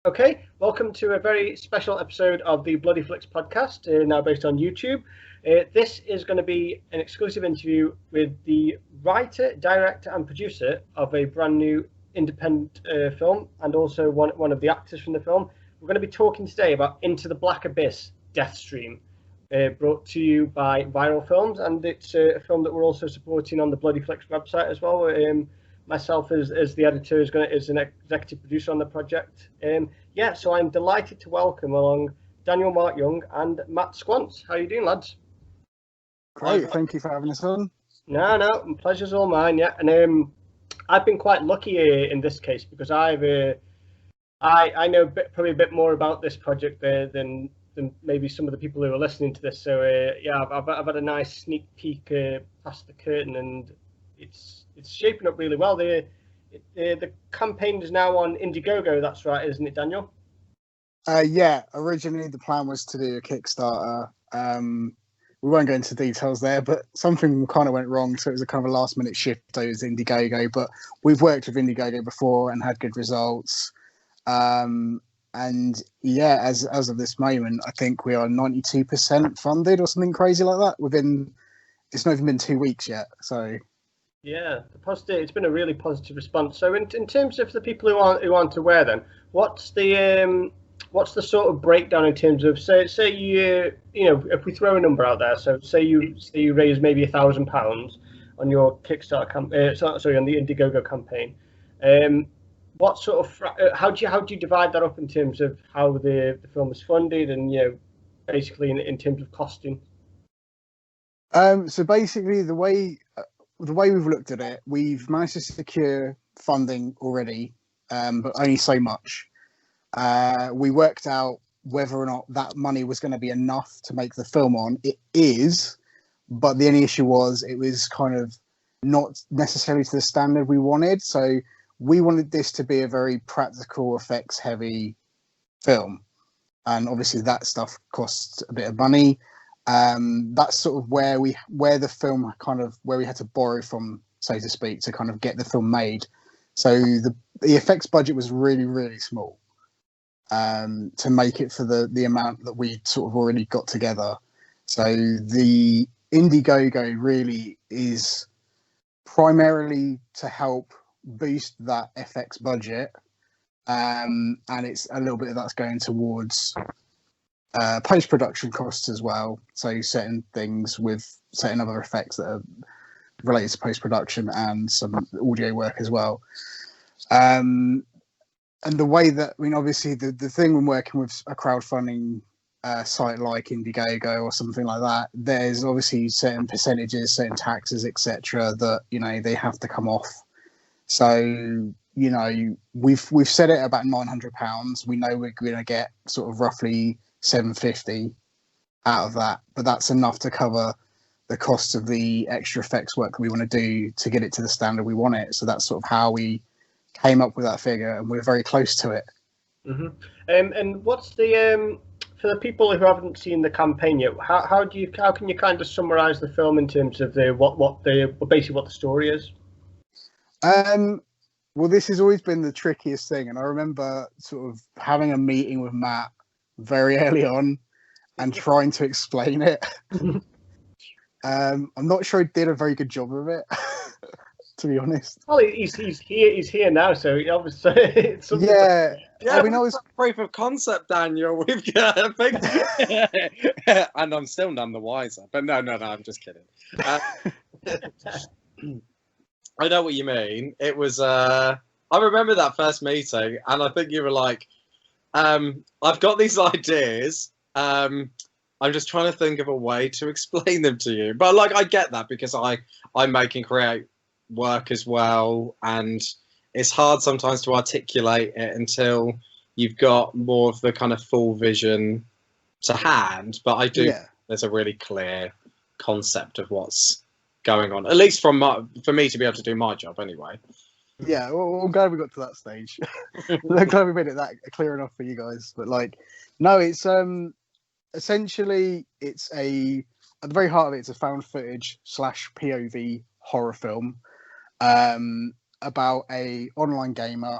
Okay, welcome to a very special episode of the Bloody Flicks podcast, now based on YouTube. This is going to be an exclusive interview with the writer, director, and producer of a brand new independent film, and also one of the actors from the film. We're going to be talking today about Into the Black Abyss, Deathstream, brought to you by Viral Films, and it's a film that we're also supporting on the Bloody Flicks website as well. Myself as the editor is an executive producer on the project. So I'm delighted to welcome along Daniel Mark Young and Matt Squance. How are you doing, lads? Great, thank you for having us on. No, pleasure's all mine. Yeah, and I've been quite lucky in this case because I know probably a bit more about this project than maybe some of the people who are listening to this. So I've had a nice sneak peek past the curtain, and it's shaping up really well. The campaign is now on Indiegogo. That's right, isn't it, Daniel? Yeah, originally the plan was to do a Kickstarter. We won't go into details there, but something kind of went wrong, so it was a kind of a last minute shift over to Indiegogo. But we've worked with Indiegogo before and had good results. And yeah, as of this moment, I think we are 92% funded or something crazy like that. It's not even been 2 weeks yet, so. Yeah, it's been a really positive response. So in terms of the people who aren't aware, then what's the sort of breakdown in terms of say you if we throw a number out there, so say you raise maybe £1,000 on your Kickstarter on the Indiegogo campaign, what sort of how do you divide that up in terms of how the film is funded and basically in terms of costing? So basically the way we've looked at it, we've managed to secure funding already, but only so much. We worked out whether or not that money was going to be enough to make the film on. It is, but the only issue was it was kind of not necessarily to the standard we wanted. So we wanted this to be a very practical effects heavy film. And obviously that stuff costs a bit of money. That's sort of where we had to borrow from, so to speak, to kind of get the film made. So the effects budget was really, really small to make it for the amount that we sort of already got together. So the Indiegogo really is primarily to help boost that FX budget, and it's a little bit of that's going towards post-production costs as well, so certain things with certain other effects that are related to post-production and some audio work as well. And the way that, I mean, obviously the thing when working with a crowdfunding site like Indiegogo or something like that, there's obviously certain percentages, certain taxes, etc., that they have to come off. So we've set it at about £900. We know we're going to get sort of roughly 750 out of that, but that's enough to cover the cost of the extra effects work that we want to do to get it to the standard we want it. So that's sort of how we came up with that figure, and we're very close to it. Mm-hmm. And what's the for the people who haven't seen the campaign yet, how can you kind of summarize the film in terms of basically what the story is? Well, this has always been the trickiest thing, and I remember sort of having a meeting with Matt very early on and trying to explain it. I'm not sure he did a very good job of it, to be honest. Well, he's here now, so obviously yeah. I mean, I was proof of concept, Daniel. We've got a big, and I'm still none the wiser. But no, I'm just kidding. I know what you mean. It was. I remember that first meeting, and I think you were like, "I've got these ideas. I'm just trying to think of a way to explain them to you." But like, I get that because I'm making create work as well, and it's hard sometimes to articulate it until you've got more of the kind of full vision to hand. But I do. Yeah. There's a really clear concept of what's going on, at least for me to be able to do my job anyway. Yeah, well, I'm glad we got to that stage. I'm glad we made it that clear enough for you guys. But like, no, it's essentially at the very heart of it, it's a found footage / POV horror film about a online gamer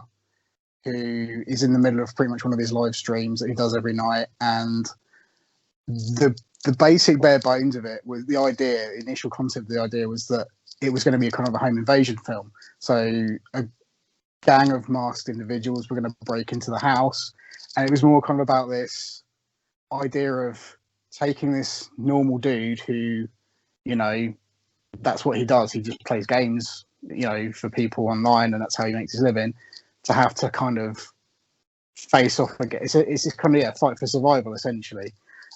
who is in the middle of pretty much one of his live streams that he does every night, and the basic bare bones of it was the idea. Initial concept of the idea was that it was going to be a kind of a home invasion film. So a gang of masked individuals were going to break into the house, and it was more kind of about this idea of taking this normal dude who, you know, that's what he does. He just plays games, you know, for people online, and that's how he makes his living. To have to kind of face off again, it's this kind of fight for survival essentially.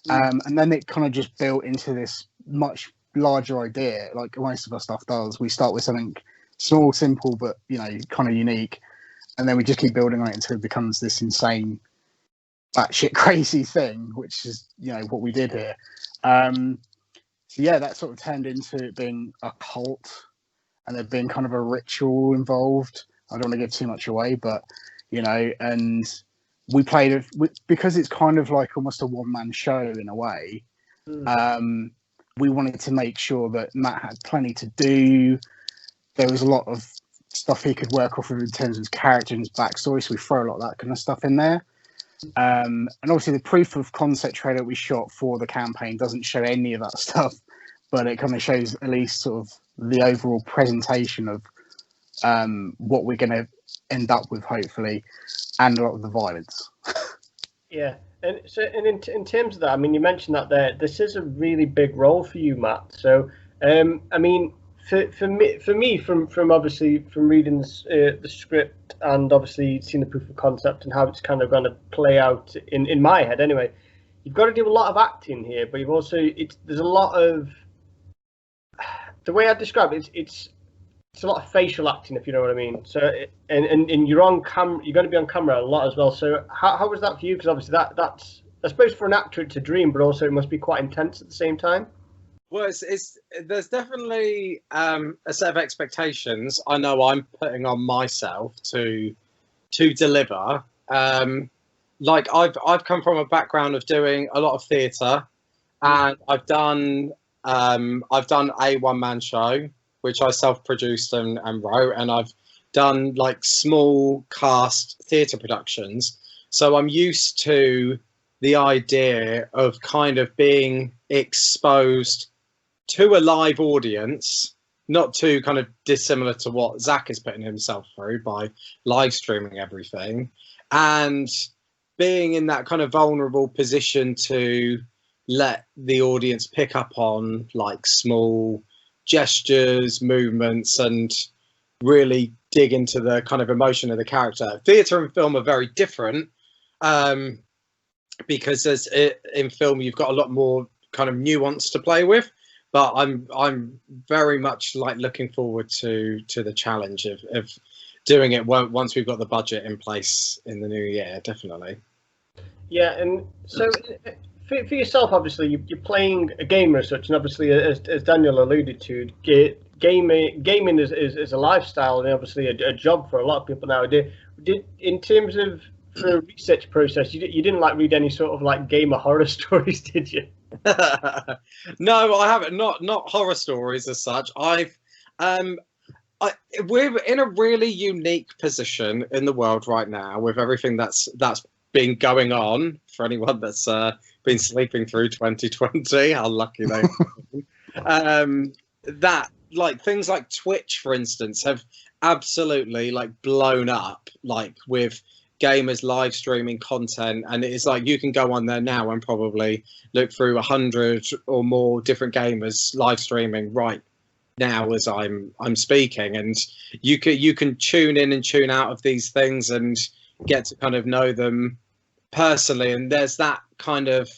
And then it kind of just built into this much larger idea, like most of our stuff does. We start with something small, simple, but, you know, kind of unique, and then we just keep building on it until it becomes this insane, batshit crazy thing, which is, you know, what we did here. So yeah, that sort of turned into it being a cult, and there being kind of a ritual involved. I don't want to give too much away, but, you know, and we played it because it's kind of like almost a one-man show in a way. We wanted to make sure that Matt had plenty to do. There was a lot of stuff he could work off of in terms of his character and his backstory, so we throw a lot of that kind of stuff in there. And obviously the proof of concept trailer we shot for the campaign doesn't show any of that stuff, but it kind of shows at least sort of the overall presentation of what we're going to end up with, hopefully, and a lot of the violence. Yeah, and so in terms of that, I mean, you mentioned that this is a really big role for you, Matt. So, I mean, for me, from obviously from reading the script and obviously seeing the proof of concept and how it's kind of going to play out in my head, anyway, you've got to do a lot of acting here, but you've also there's a lot of, the way I describe it, it's a lot of facial acting, if you know what I mean. So, and you're on camera, you're going to be on camera a lot as well. So, how was that for you? Because obviously that's, I suppose, for an actor it's a dream, but also it must be quite intense at the same time. Well, there's definitely a set of expectations I know I'm putting on myself to deliver. Like I've come from a background of doing a lot of theatre, and I've done a one-man show, which I self-produced and wrote, and I've done like small cast theatre productions. So I'm used to the idea of kind of being exposed to a live audience, not too kind of dissimilar to what Zach is putting himself through by live streaming everything, and being in that kind of vulnerable position to let the audience pick up on like small gestures, movements, and really dig into the kind of emotion of the character. Theatre and film are very different, because in film you've got a lot more kind of nuance to play with. But I'm very much like looking forward to the challenge of doing it once we've got the budget in place in the new year, definitely. Yeah, and so for yourself, obviously you're playing a gamer as such, and obviously as Daniel alluded to, gaming is a lifestyle and obviously a job for a lot of people nowadays. In terms of for a research process, you didn't like read any sort of like gamer horror stories, did you? No, I haven't. Not horror stories as such. We're in a really unique position in the world right now with everything that's been going on. For anyone that's been sleeping through 2020, how lucky they are. That like things like Twitch, for instance, have absolutely like blown up, like with gamers live streaming content, and it's like you can go on there now and probably look through 100 or more different gamers live streaming right now as I'm speaking, and you can tune in and tune out of these things and get to kind of know them personally, and there's that kind of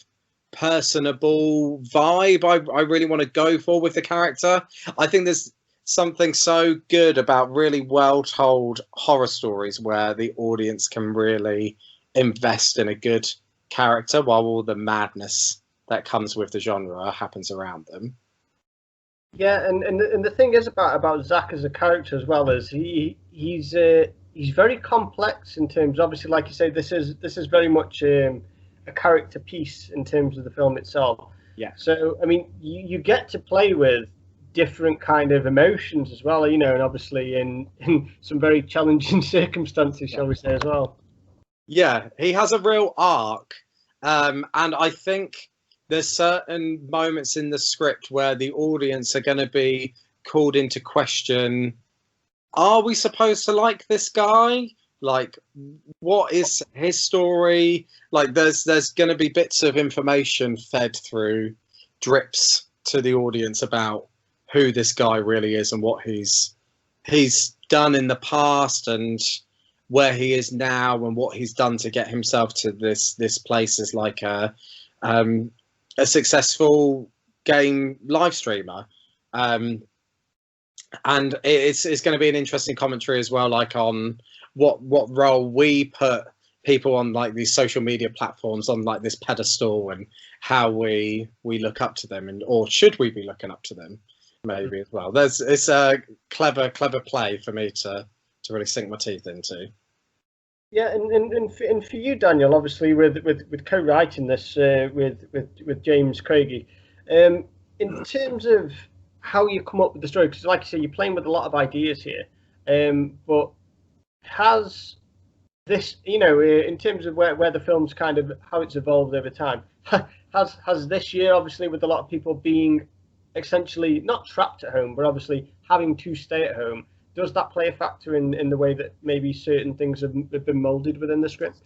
personable vibe I really want to go for with the character. I think there's something so good about really well told horror stories where the audience can really invest in a good character while all the madness that comes with the genre happens around them. Yeah, and the thing is about Zach as a character as well is he's very complex in terms, obviously, like you say, this is very much a character piece in terms of the film itself. Yeah. So I mean, you get to play with different kind of emotions as well, you know, and obviously in some very challenging circumstances, shall we say, as well. Yeah, he has a real arc, and I think there's certain moments in the script where the audience are going to be called into question. Are we supposed to like this guy? Like, what is his story? Like, there's going to be bits of information fed through drips to the audience about who this guy really is and what he's done in the past and where he is now and what he's done to get himself to this place as like a successful game live streamer. And it's going to be an interesting commentary as well, like on what role we put people on like these social media platforms on like this pedestal and how we look up to them, and or should we be looking up to them maybe as well. It's a clever play for me to really sink my teeth into. Yeah, and for you, Daniel, obviously with co-writing this with James Craigie, in terms of how you come up with the story, because like you say, you're playing with a lot of ideas here, but has this, in terms of where the film's kind of how it's evolved over time, has this year, obviously, with a lot of people being essentially not trapped at home, but obviously having to stay at home, does that play a factor in the way that maybe certain things have been molded within the script?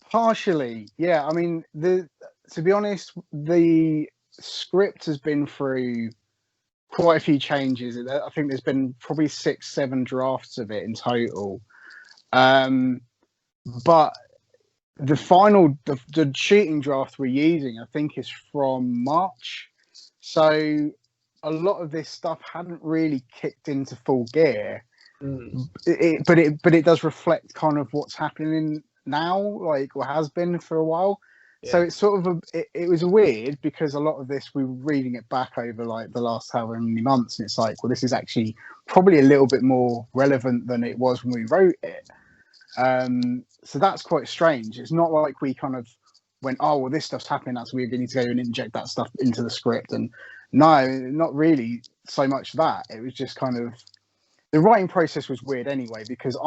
Partially, yeah. I mean, to be honest, the script has been through quite a few changes. I think there's been probably 6-7 drafts of it in total. But the final, the shooting draft we're using, I think, is from March. So a lot of this stuff hadn't really kicked into full gear. But it does reflect kind of what's happening now, like what has been for a while. Yeah. So it's sort of it was weird because a lot of this we were reading it back over like the last however many months, and it's like, well, this is actually probably a little bit more relevant than it was when we wrote it. So that's quite strange. It's not like we kind of went, oh, well, this stuff's happening, that's weird, we need to go and inject that stuff into the script. And no, not really so much that. It was just kind of, the writing process was weird anyway, because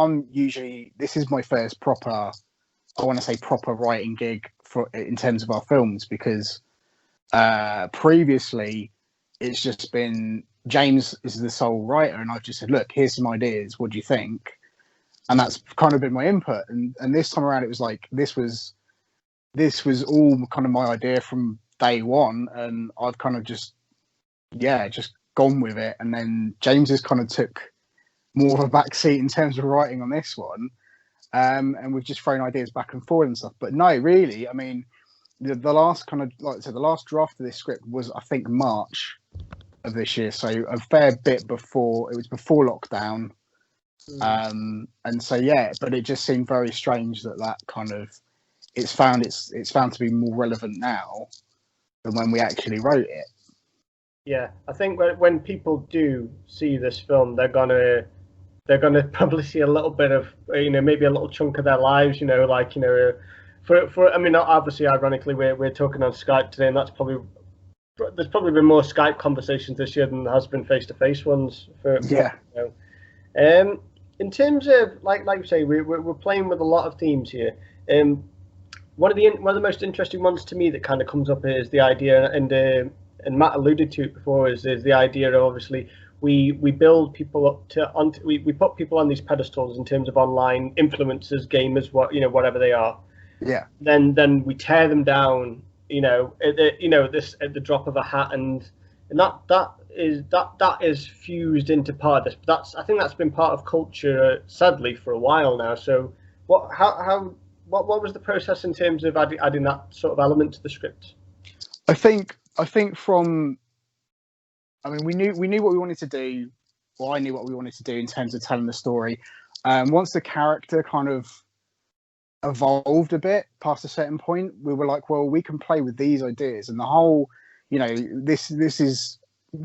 this is my first proper writing gig in terms of our films, because previously it's just been James is the sole writer, and I've just said, look, here's some ideas, what do you think? And that's kind of been my input. And this time around, it was like this was all kind of my idea from day one, and I've kind of just gone with it. And then James has kind of took more of a back seat in terms of writing on this one, and we've just thrown ideas back and forward and stuff. But no, really, I mean, the last kind of, like I said, the last draft of this script was, I think, March of this year, so a fair bit before lockdown. And so yeah, but it just seemed very strange that kind of it's found to be more relevant now than when we actually wrote it. Yeah, I think when people do see this film, they're gonna probably see a little bit of, maybe a little chunk of their lives, for I mean, obviously, ironically, we're talking on Skype today, and there's probably been more Skype conversations this year than there has been face-to-face ones in terms of like you say, we're playing with a lot of themes here. One of the most interesting ones to me that kind of comes up is the idea, and Matt alluded to it before, is the idea of, obviously, we build people up we put people on these pedestals in terms of online influencers, gamers, whatever they are. Yeah. Then we tear them down, at the drop of a hat, and that is fused into part of this. But I think that's been part of culture, sadly, for a while now. So what was the process in terms of adding that sort of element to the script? I think we knew what we wanted to do. Well, I knew what we wanted to do in terms of telling the story. Once the character kind of evolved a bit past a certain point, we were like, well, we can play with these ideas. And the whole, this is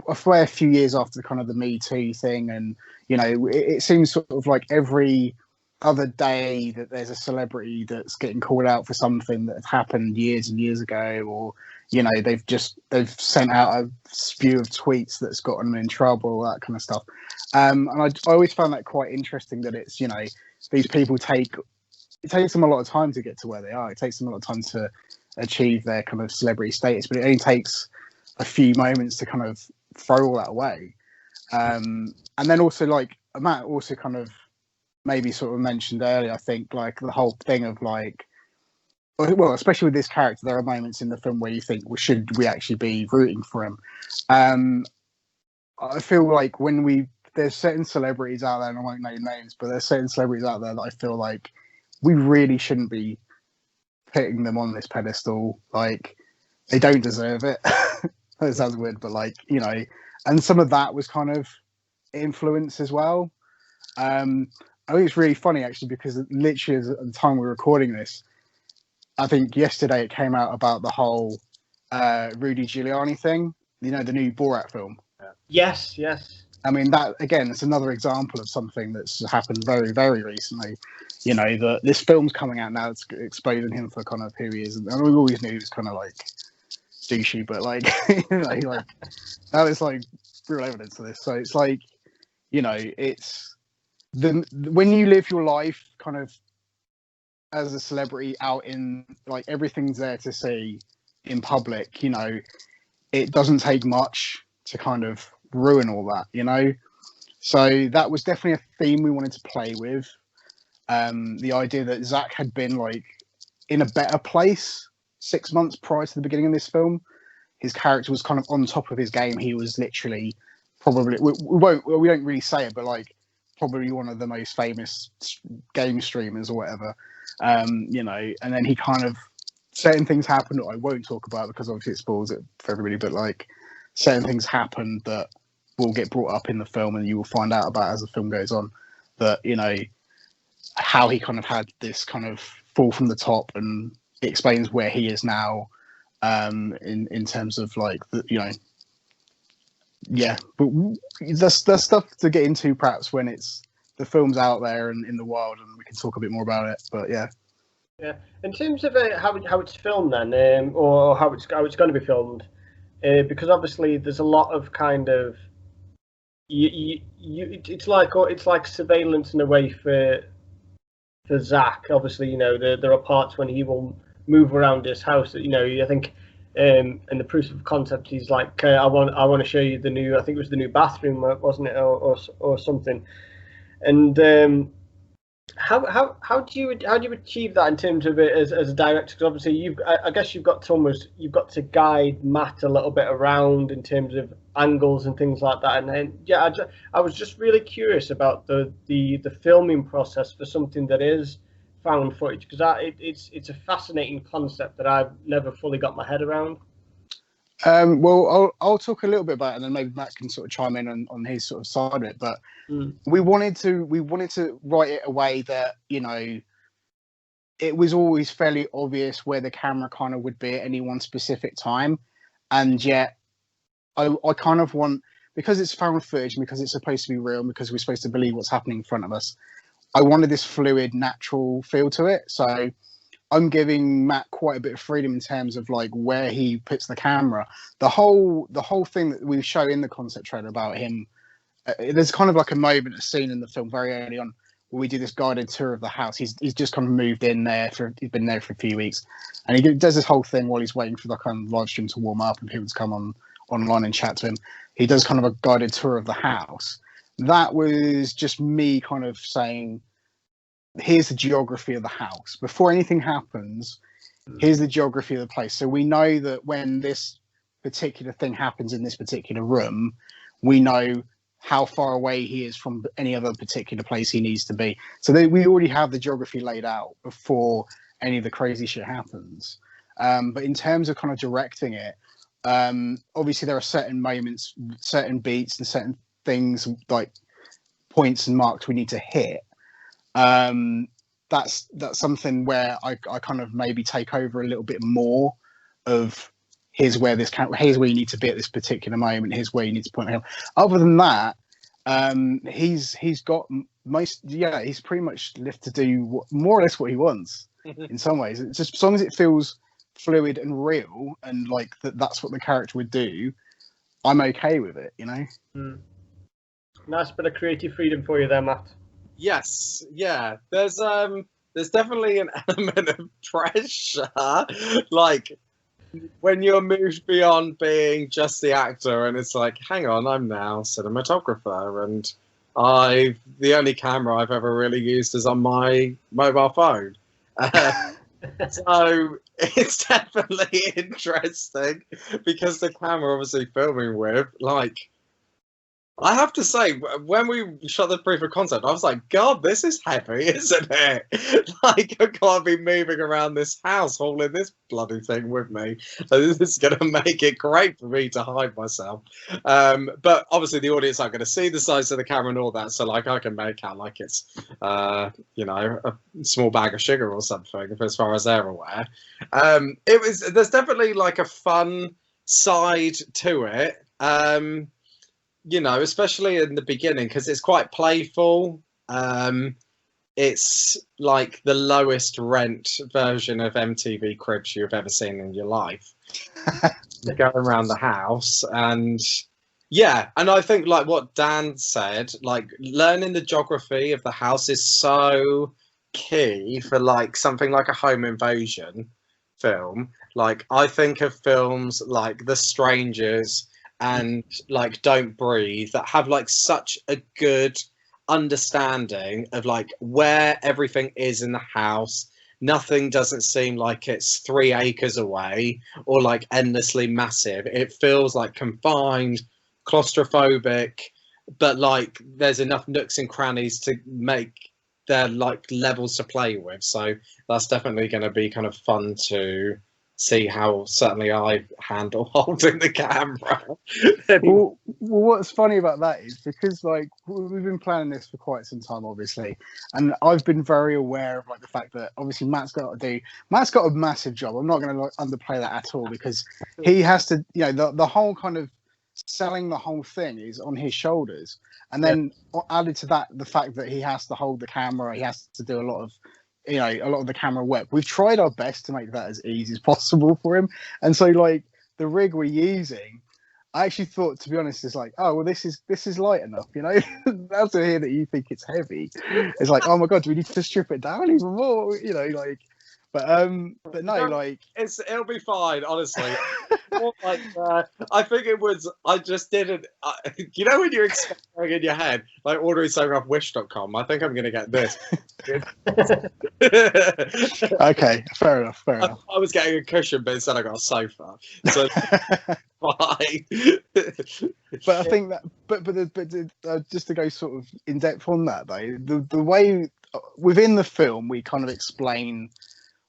a fair few years after kind of the Me Too thing, and it seems sort of like every other day that there's a celebrity that's getting called out for something that happened years and years ago, or they've sent out a spew of tweets that's gotten them in trouble, that kind of stuff. And I always found that quite interesting, that it's these people take it takes them a lot of time to get to where they are. It takes them a lot of time to achieve their kind of celebrity status, but it only takes a few moments to kind of throw all that away. And then also, like Matt also kind of maybe sort of mentioned earlier, I think, like the whole thing of like, well, especially with this character, there are moments in the film where you think, well, should we actually be rooting for him? I feel like there's certain celebrities out there, and I won't name names, but there's certain celebrities out there that I feel like we really shouldn't be putting them on this pedestal. Like, they don't deserve it. That sounds weird, but like, you know, and some of that was kind of influence as well. I think it's really funny actually, because literally at the time we're recording this, I think yesterday it came out about the whole Rudy Giuliani thing, you know, the new Borat film. Yes. I mean, that again, it's another example of something that's happened very, very recently. You know, that this film's coming out now, it's exposing him for kind of who he is, and we always knew he was kind of like douchey, but like, you know, like now it's like real evidence of this. So it's like, you know, it's when you live your life kind of as a celebrity out in, like, everything's there to see in public, you know, it doesn't take much to kind of ruin all that, you know. So that was definitely a theme we wanted to play with. The idea that Zach had been like in a better place 6 months prior to the beginning of this film. His character was kind of on top of his game. He was literally probably, we don't really say it, but like probably one of the most famous game streamers or whatever. You know, and then he kind of, certain things happened that I won't talk about because obviously it spoils it for everybody, but like certain things happened that will get brought up in the film and you will find out about as the film goes on, that, you know, how he kind of had this kind of fall from the top, and it explains where he is now, in terms of like the, you know, yeah, but there's stuff to get into perhaps when it's the film's out there and in the wild, and we can talk a bit more about it. But yeah. In terms of how it's filmed then, or how it's going to be filmed, because obviously there's a lot of kind of it's like surveillance in a way for Zach. Obviously, you know, there are parts when he will move around his house that, you know, I think in the proof of concept he's like, I want to show you the new, I think it was the new bathroom, wasn't it, or something. And how do you achieve that in terms of it as a director? Because obviously I guess you've got to guide Matt a little bit around in terms of angles and things like that. And then I was just really curious about the filming process for something that is found footage, because it's a fascinating concept that I've never fully got my head around. Well, I'll talk a little bit about it, and then maybe Matt can sort of chime in on his sort of side of it. But we wanted to write it a way that, you know, it was always fairly obvious where the camera kind of would be at any one specific time, and yet I kind of want, because it's found footage and because it's supposed to be real and because we're supposed to believe what's happening in front of us, I wanted this fluid, natural feel to it. So I'm giving Matt quite a bit of freedom in terms of like where he puts the camera. The whole thing that we show in the concept trailer about him, there's kind of like a scene in the film very early on where we do this guided tour of the house. He's just kind of moved in there he's been there for a few weeks, and he does this whole thing while he's waiting for the kind of live stream to warm up and people to come online and chat to him. He does kind of a guided tour of the house. That was just me kind of saying, here's the geography of the house. Before anything happens, here's the geography of the place. So we know that when this particular thing happens in this particular room, we know how far away he is from any other particular place he needs to be. So we already have the geography laid out before any of the crazy shit happens. But in terms of kind of directing it, obviously there are certain moments, certain beats, and certain things like points and marks we need to hit. That's something where I kind of maybe take over a little bit more of here's where you need to be at this particular moment, here's where you need to point him. Other than that, he's pretty much left to do more or less what he wants in some ways. It's just as long as it feels fluid and real and like that's what the character would do, I'm okay with it, you know. Nice bit of creative freedom for you there, Matt. Yes, yeah. There's there's definitely an element of pressure, like when you're moved beyond being just the actor, and it's like, hang on, I'm now cinematographer, and the only camera I've ever really used is on my mobile phone. So it's definitely interesting because the camera obviously filming with, like, I have to say, when we shot the proof of concept, I was like, God, this is heavy, isn't it? Like, I can't be moving around this house hauling this bloody thing with me. So this is going to make it great for me to hide myself. But obviously, the audience aren't going to see the size of the camera and all that. So, like, I can make out like it's, you know, a small bag of sugar or something, as far as they're aware. There's definitely like a fun side to it. You know, especially in the beginning, because it's quite playful. It's like the lowest rent version of MTV Cribs you've ever seen in your life. Going around the house, and yeah, and I think like what Dan said, like learning the geography of the house is so key for like something like a home invasion film. Like I think of films like The Strangers and like Don't Breathe that have like such a good understanding of like where everything is in the house. Nothing doesn't seem like it's 3 acres away or like endlessly massive. It feels like confined, claustrophobic, but like there's enough nooks and crannies to make their like levels to play with. So that's definitely going to be kind of fun to see how certainly I handle holding the camera. Well, what's funny about that is because like we've been planning this for quite some time, obviously, and I've been very aware of like the fact that obviously Matt's got a massive job. I'm not going to like underplay that at all because he has to, you know, the whole kind of selling the whole thing is on his shoulders, and then added to that the fact that he has to hold the camera, he has to do a lot of the camera work. We've tried our best to make that as easy as possible for him, and so like the rig we're using, I actually thought, to be honest, is like, oh well, this is light enough, you know. Now to hear that you think it's heavy, it's like, oh my god, do we need to strip it down even more, you know, like. But no, like it'll be fine, honestly. More like I think it was. I just didn't. You know when you're expecting in your head, like ordering something off Wish.com. I think I'm going to get this. Okay, fair enough. I was getting a cushion, but instead I got a sofa. So fine. But I think that, but just to go sort of in depth on that though, the way within the film we kind of explain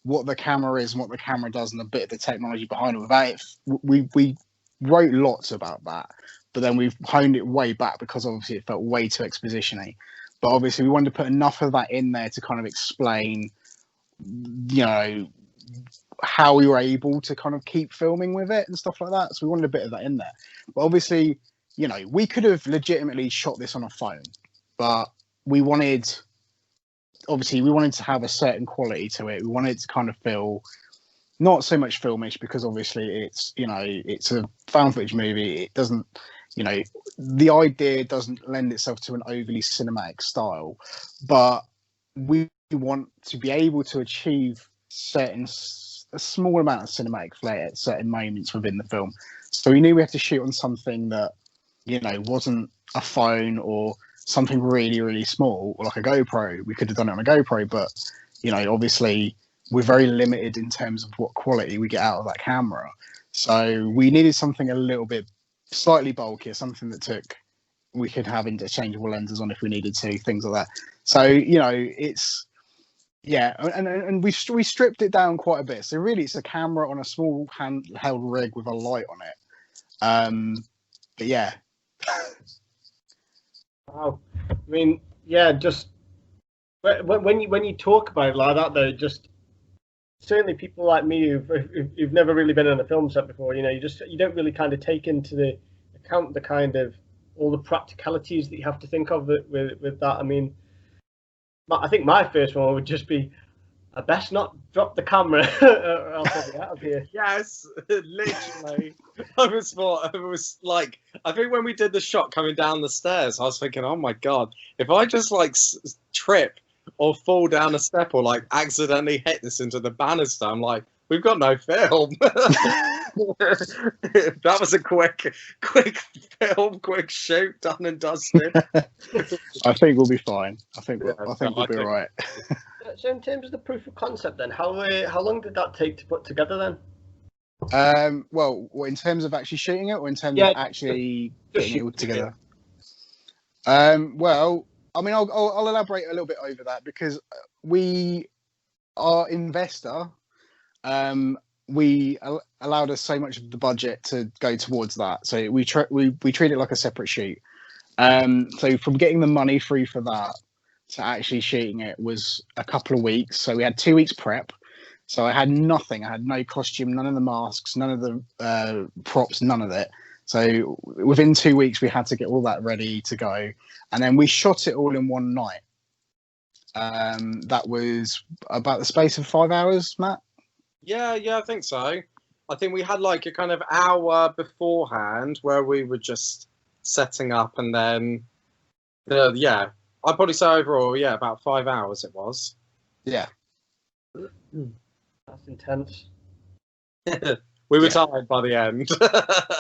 what the camera is and what the camera does and a bit of the technology behind it. Without it, we wrote lots about that, but then we've honed it way back because obviously it felt way too exposition-y. But obviously we wanted to put enough of that in there to kind of explain, you know, how we were able to kind of keep filming with it and stuff like that. So we wanted a bit of that in there. But obviously, you know, we could have legitimately shot this on a phone, but we wanted to have a certain quality to it. We wanted to kind of feel not so much filmish because obviously it's, you know, it's a found footage movie. It doesn't, you know, the idea doesn't lend itself to an overly cinematic style, but we want to be able to achieve a small amount of cinematic flair at certain moments within the film. So we knew we had to shoot on something that, you know, wasn't a phone or something really, really small, or like a GoPro. We could have done it on a GoPro, but, you know, obviously we're very limited in terms of what quality we get out of that camera. So we needed something a little bit slightly bulkier, something that we could have interchangeable lenses on if we needed to, things like that. So, you know, it's, yeah, and we stripped it down quite a bit. So really it's a camera on a small handheld rig with a light on it. But yeah. Wow. I mean, yeah, just when you talk about it like that, though, just certainly people like me who've never really been on a film set before, you know, you don't really kind of take into the account the kind of all the practicalities that you have to think of with that. I mean, I think my first one would just be, I best not drop the camera or else I'll be out of here. Yes, literally. I was like, I think when we did the shot coming down the stairs, I was thinking, oh my god, if I just like trip or fall down a step or like accidentally hit this into the banister. I'm like, we've got no film. That was a quick film, quick shoot, done and dusted. I think we'll be fine. I think Yeah, we'll be all right. So in terms of the proof of concept, then how long did that take to put together then? Well, in terms of actually shooting it, or in terms of actually getting it all together. Well, I mean, I'll elaborate a little bit over that because our investor, we allowed us so much of the budget to go towards that. So we treat it like a separate shoot. So from getting the money free for that to actually shooting it was a couple of weeks. So we had 2 weeks prep. So I had nothing. I had no costume, none of the masks, none of the props, none of it. So within 2 weeks, we had to get all that ready to go. And then we shot it all in one night. That was about the space of 5 hours, Matt? Yeah, I think so. I think we had like a kind of hour beforehand where we were just setting up, and then, I'd probably say overall, about 5 hours it was. Yeah. That's intense. We were tired by the end.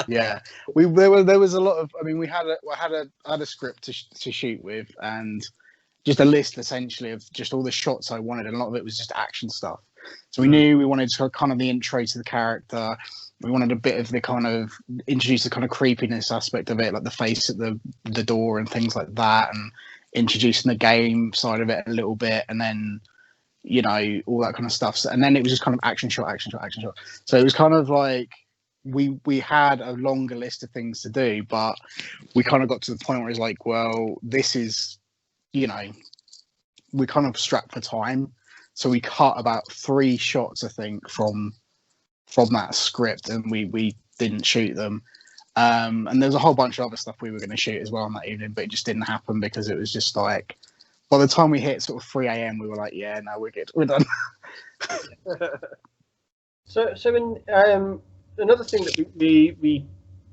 Yeah, there was a lot of. I mean, I had a script to shoot with, and just a list essentially of just all the shots I wanted, and a lot of it was just action stuff. So we knew we wanted to kind of the intro to the character. We wanted a bit of the kind of introduce the kind of creepiness aspect of it, like the face at the door and things like that, and introducing the game side of it a little bit, and then all that kind of stuff. So, and then it was just kind of action shot. So it was kind of like we had a longer list of things to do, but we kind of got to the point where it's like, well, this is, we kind of strapped for time. So we cut about 3 shots, I think, from that script, and we didn't shoot them. And there's a whole bunch of other stuff we were going to shoot as well on that evening, but it just didn't happen because it was just like, by the time we hit sort of 3 a.m., we were like, yeah, no, we're good. We're done. So in another thing that we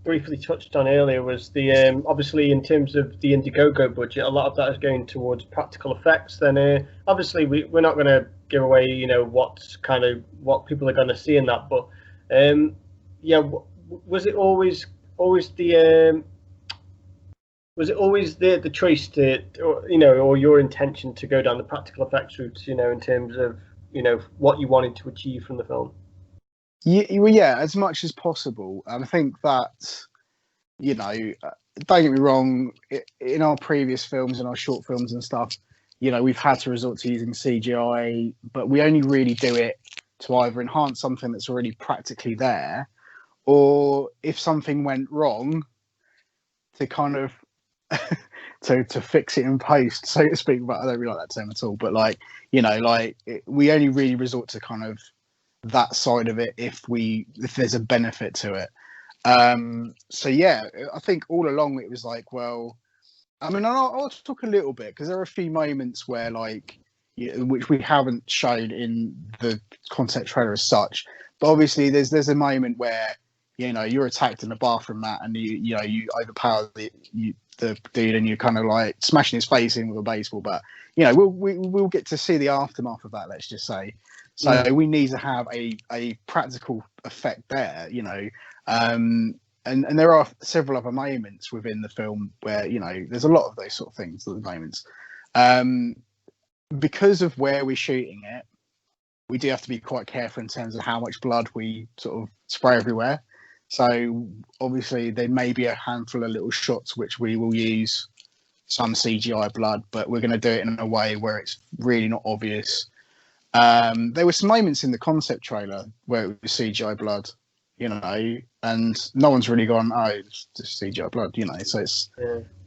briefly touched on earlier was the obviously in terms of the Indiegogo budget, a lot of that is going towards practical effects. Then obviously we're not going to give away what people are going to see in that, but was it always the choice to, or your intention to go down the practical effects route, in terms of, what you wanted to achieve from the film? Yeah, as much as possible. I think that, don't get me wrong, in our previous films and our short films and stuff, we've had to resort to using CGI, but we only really do it to either enhance something that's already practically there, or if something went wrong, to kind of to fix it in post, so to speak. But I don't really like that term at all. But we only really resort to kind of that side of it if there's a benefit to it. So yeah, I think all along it was like, well, I mean, I'll talk a little bit because there are a few moments where which we haven't shown in the concept trailer as such. But obviously, there's a moment where you're attacked in the bathroom, Matt, and you overpower the dude, and you're kind of like smashing his face in with a baseball bat. We'll get to see the aftermath of that. Let's just say. So we need to have a practical effect there, and there are several other moments within the film where there's a lot of those sort of things at the moments. Because of where we're shooting it, we do have to be quite careful in terms of how much blood we sort of spray everywhere. So obviously there may be a handful of little shots which we will use some CGI blood, but we're going to do it in a way where it's really not obvious. There were some moments in the concept trailer where it was CGI blood, and no one's really gone, oh, it's just CGI blood, So it's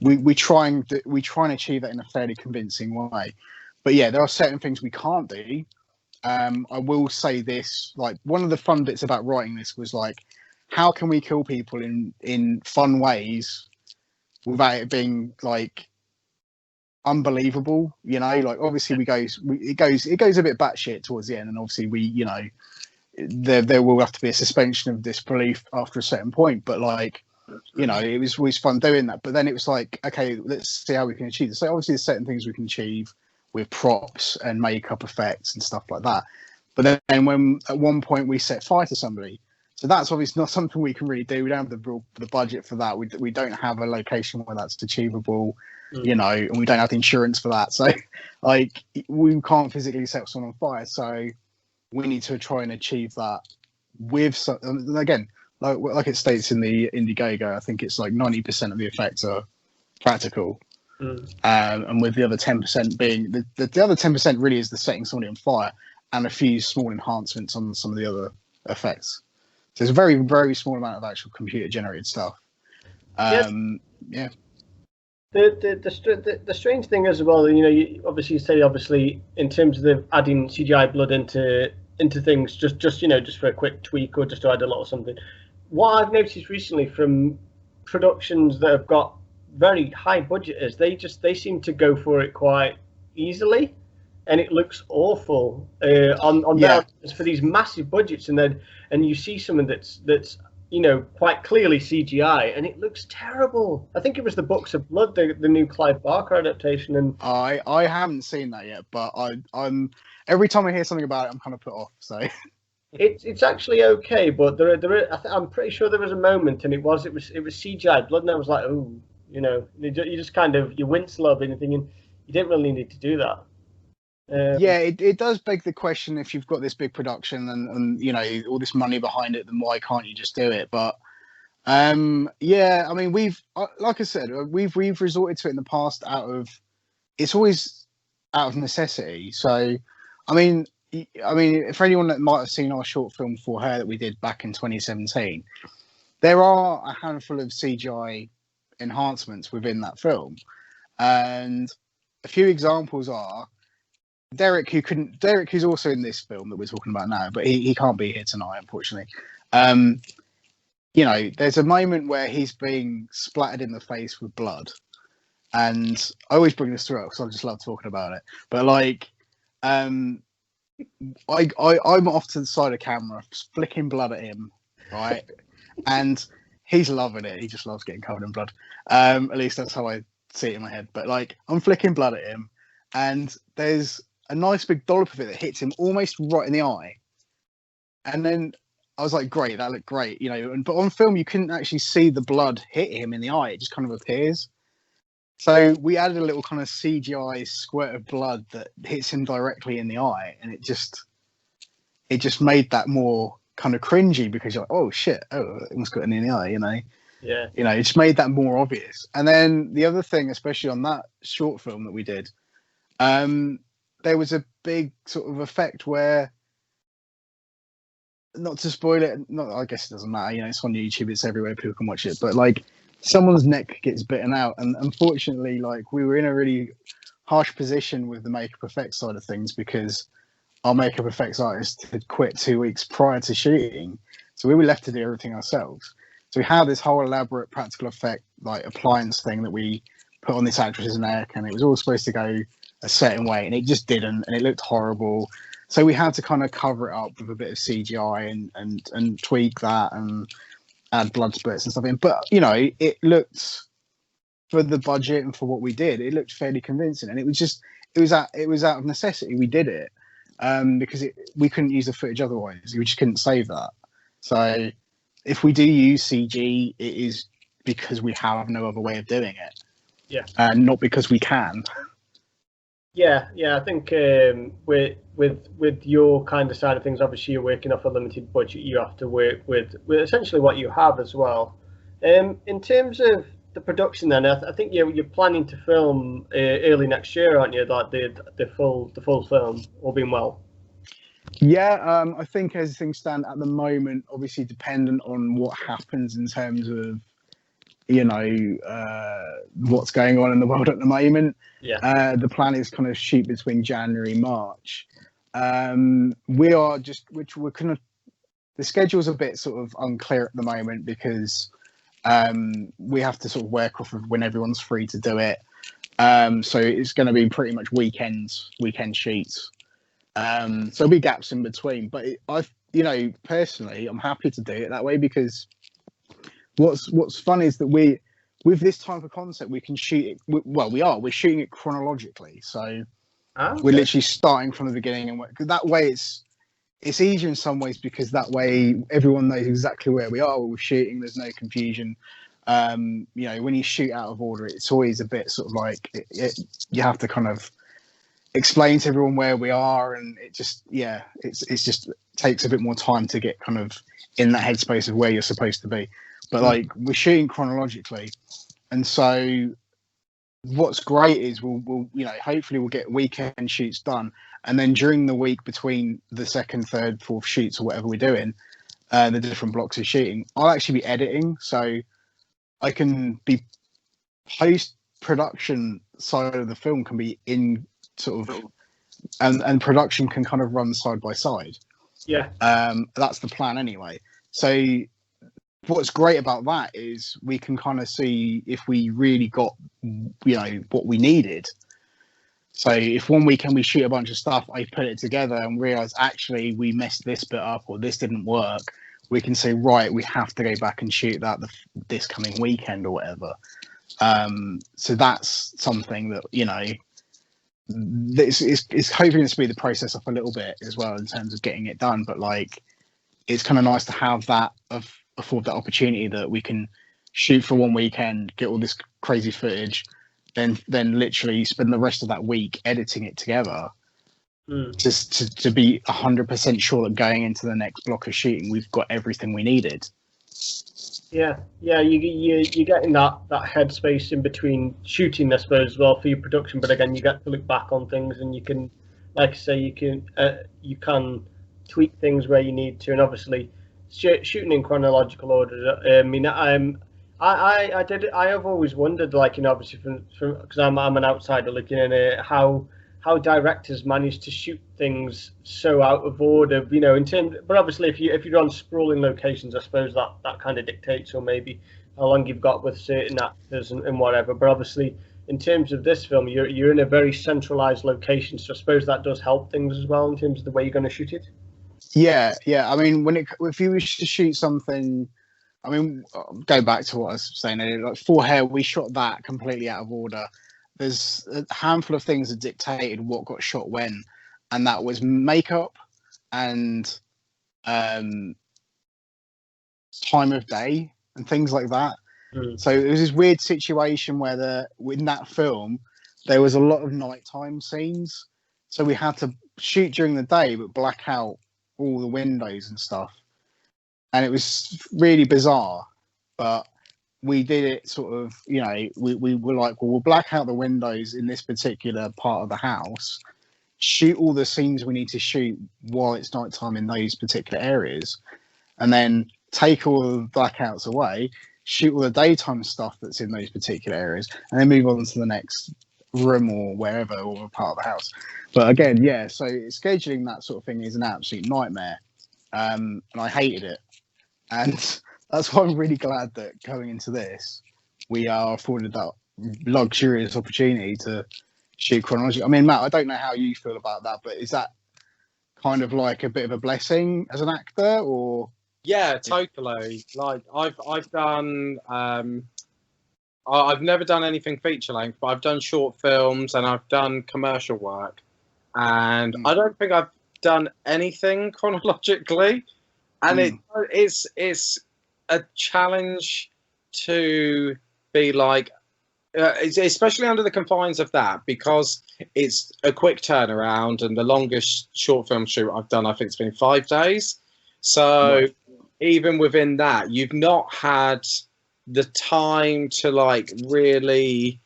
we try and achieve that in a fairly convincing way. But yeah, there are certain things we can't do. I will say this, like one of the fun bits about writing this was like, how can we kill people in fun ways without it being like unbelievable? Obviously it goes a bit batshit towards the end, and obviously there will have to be a suspension of disbelief after a certain point. But it was fun doing that. But then it was like, okay, let's see how we can achieve this. So obviously there's certain things we can achieve with props and makeup effects and stuff like that. But then when at one point we set fire to somebody, so that's obviously not something we can really do. We don't have the budget for that. We don't have a location where that's achievable, you know, and we don't have the insurance for that. So like we can't physically set someone on fire. So we need to try and achieve that with some, and again, like it states in the Indiegogo, I think it's like 90% of the effects are practical. And with the other 10% being the other 10% really is the setting somebody on fire and a few small enhancements on some of the other effects. So it's a very, very small amount of actual computer generated stuff. Yeah. The strange thing as well, you know, you say in terms of adding CGI blood into things, just for a quick tweak or just to add a lot of something. What I've noticed recently from productions that have got very high budget is they seem to go for it quite easily, and it looks awful for these massive budgets, and you see something that's you know quite clearly CGI, and it looks terrible. I think it was the Books of Blood, the new Clive Barker adaptation, and I haven't seen that yet, but I'm every time I hear something about it, I'm kind of put off. So it's actually okay, but I'm pretty sure there was a moment, and it was CGI blood, and I was like, oh. You know, you just kind of you wince a little bit and thinking you didn't really need to do that. Yeah, it does beg the question, if you've got this big production and you know all this money behind it, then why can't you just do it? But yeah, I mean we've like I said, we've resorted to it in the past it's always out of necessity. So I mean for anyone that might have seen our short film For Her that we did back in 2017, there are a handful of CGI enhancements within that film, and a few examples are Derek, who's also in this film that we're talking about now, but he can't be here tonight, unfortunately. You know, there's a moment where he's being splattered in the face with blood, and I always bring this through because I just love talking about it. But like, I'm off to the side of the camera, flicking blood at him, right, and he's loving it. He just loves getting covered in blood. At least that's how I see it in my head. But like, I'm flicking blood at him, and there's a nice big dollop of it that hits him almost right in the eye. And then I was like, great, that looked great, you know. But on film, you couldn't actually see the blood hit him in the eye. It just kind of appears. So we added a little kind of CGI squirt of blood that hits him directly in the eye, and it just made that more kind of cringy, because you're like, oh shit, it almost got in the eye, you know. Yeah. You know, it just made that more obvious. And then the other thing, especially on that short film that we did, there was a big sort of effect where, not to spoil it, I guess it doesn't matter, you know, it's on YouTube, it's everywhere, people can watch it, but like someone's neck gets bitten out, and unfortunately, like, we were in a really harsh position with the makeup effects side of things, because our makeup effects artist had quit 2 weeks prior to shooting, so we were left to do everything ourselves. So we had this whole elaborate practical effect, like appliance thing that we put on this actress's neck, and it was all supposed to go a certain way, and it just didn't, and it looked horrible. So we had to kind of cover it up with a bit of CGI and tweak that and add blood spurts and stuff in. But you know, it looked, for the budget and for what we did, it looked fairly convincing, and it was out of necessity. We did it because we couldn't use the footage otherwise. We just couldn't save that. So if we do use CG, it is because we have no other way of doing it. Yeah. And not because we can. Yeah. I think with your kind of side of things, obviously you're working off a limited budget. You have to work with essentially what you have as well. In terms of the production, then I think you're planning to film early next year, aren't you? Like the full film, all being well. Yeah, I think as things stand at the moment, obviously dependent on what happens in terms of, you know, what's going on in the world at the moment. Yeah. The plan is kind of shoot between January, March. We are we're kind of, the schedule's a bit sort of unclear at the moment, because we have to sort of work off of when everyone's free to do it. So it's going to be pretty much weekend shoots. So there'll be gaps in between, but you know, personally, I'm happy to do it that way, because what's fun is that with this type of concept, we can shoot it. We're shooting it chronologically. So Ah, We're okay. literally starting from the beginning, and that way it's easier in some ways because that way everyone knows exactly where we are when we're shooting. There's no confusion. You know, when you shoot out of order, it's always a bit sort of like you have to kind of explain to everyone where we are, and it just it's just takes a bit more time to get kind of in that headspace of where you're supposed to be. But like we're shooting chronologically, and so what's great is we'll you know, hopefully we'll get weekend shoots done, and then during the week between the second, third, fourth shoots or whatever we're doing, the different blocks of shooting, I'll actually be editing, so I can be post production side of the film can be in sort of and production can kind of run side by side. Yeah. That's the plan anyway. So what's great about that is we can kind of see if we really got, you know, what we needed. So if one weekend we shoot a bunch of stuff, I put it together and realize actually we messed this bit up or this didn't work, we can say, right, we have to go back and shoot that this coming weekend or whatever. So that's something that, you know, it's hoping to speed the process up a little bit as well in terms of getting it done. But like, it's kind of nice to have that afford that opportunity that we can shoot for one weekend, get all this crazy footage, then literally spend the rest of that week editing it together, just to be 100% sure that going into the next block of shooting we've got everything we needed. Yeah, you're getting that headspace in between shooting, I suppose, as well for your production. But again, you get to look back on things, and you can, like I say, you can tweak things where you need to, and obviously shooting in chronological order. I mean, I have always wondered, like, you know, obviously from because I'm an outsider looking in it, how directors manage to shoot things so out of order, you know, in terms. But obviously, if you're on sprawling locations, I suppose that kind of dictates, or maybe how long you've got with certain actors and whatever. But obviously, in terms of this film, you're in a very centralized location, so I suppose that does help things as well in terms of the way you're going to shoot it. Yeah. I mean, if you wish to shoot something, I mean, go back to what I was saying earlier, like For Hair, we shot that completely out of order. There's a handful of things that dictated what got shot when, and that was makeup and time of day and things like that. So it was this weird situation where in that film there was a lot of nighttime scenes, so we had to shoot during the day but black out all the windows and stuff, and it was really bizarre. But we did it sort of, you know, we were like, well, we'll black out the windows in this particular part of the house, shoot all the scenes we need to shoot while it's nighttime in those particular areas, and then take all the blackouts away, shoot all the daytime stuff that's in those particular areas, and then move on to the next room or wherever, or part of the house. But again, yeah, so scheduling that sort of thing is an absolute nightmare, and I hated it. And that's why I'm really glad that going into this, we are afforded that luxurious opportunity to shoot chronology. I mean, Matt, I don't know how you feel about that, but is that kind of like a bit of a blessing as an actor, or? Yeah, totally. Like I've done I've never done anything feature length, but I've done short films and I've done commercial work, and I don't think I've done anything chronologically, and it's a challenge to be like, especially under the confines of that, because it's a quick turnaround, and the longest short film shoot I've done, I think it's been 5 days. So even within that, you've not had the time to like really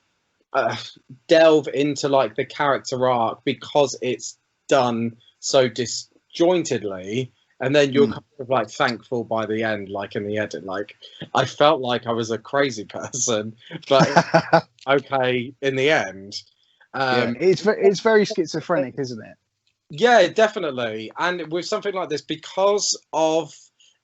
delve into like the character arc, because it's done so disjointedly. And then you're kind of like thankful by the end, like in the edit. Like, I felt like I was a crazy person, but okay in the end. Yeah, it's very schizophrenic, isn't it? Yeah, definitely. And with something like this, because of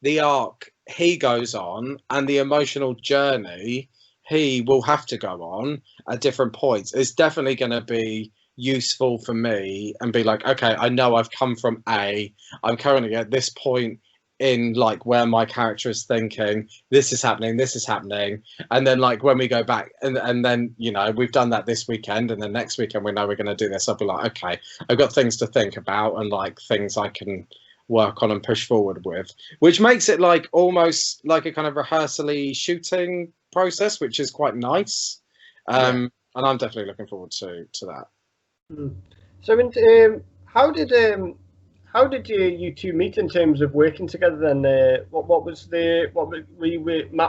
the arc he goes on and the emotional journey he will have to go on at different points, it's definitely going to be useful for me and be like, okay, I know I've come from A, I'm currently at this point in like where my character is thinking this is happening, and then like when we go back and then we've done that this weekend, and then next weekend we know we're going to do this, I'll be like, okay, I've got things to think about and like things I can work on and push forward with, which makes it like almost like a kind of rehearsally shooting process, which is quite nice. And I'm definitely looking forward to that. So how did you two meet in terms of working together then? Matt,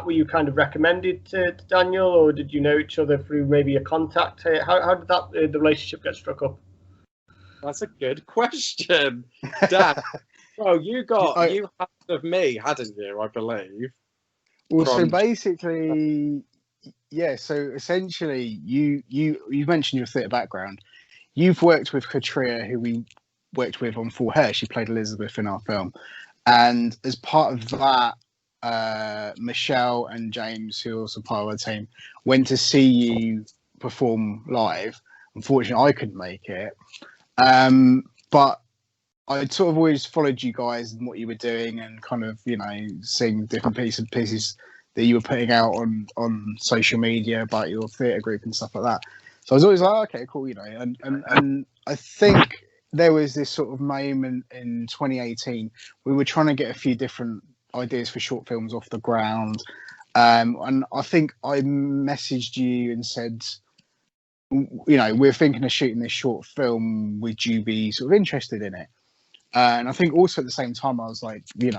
were you kind of recommended to Daniel, or did you know each other through maybe a contact? How did that the relationship get struck up? That's a good question, Dan. Well, you had of me, hadn't you? I believe. Well, so basically, yeah. So essentially, you mentioned your theatre background. You've worked with Katria, who we worked with on Full Hair. She played Elizabeth in our film, and as part of that, Michelle and James, who are also part of our team, went to see you perform live. Unfortunately, I couldn't make it, but I'd sort of always followed you guys and what you were doing, and kind of seeing different pieces that you were putting out on social media about your theatre group and stuff like that. So I was always like, okay, cool, and I think there was this sort of moment in 2018. We were trying to get a few different ideas for short films off the ground. And I think I messaged you and said, we're thinking of shooting this short film. Would you be sort of interested in it? And I think also at the same time, I was like, we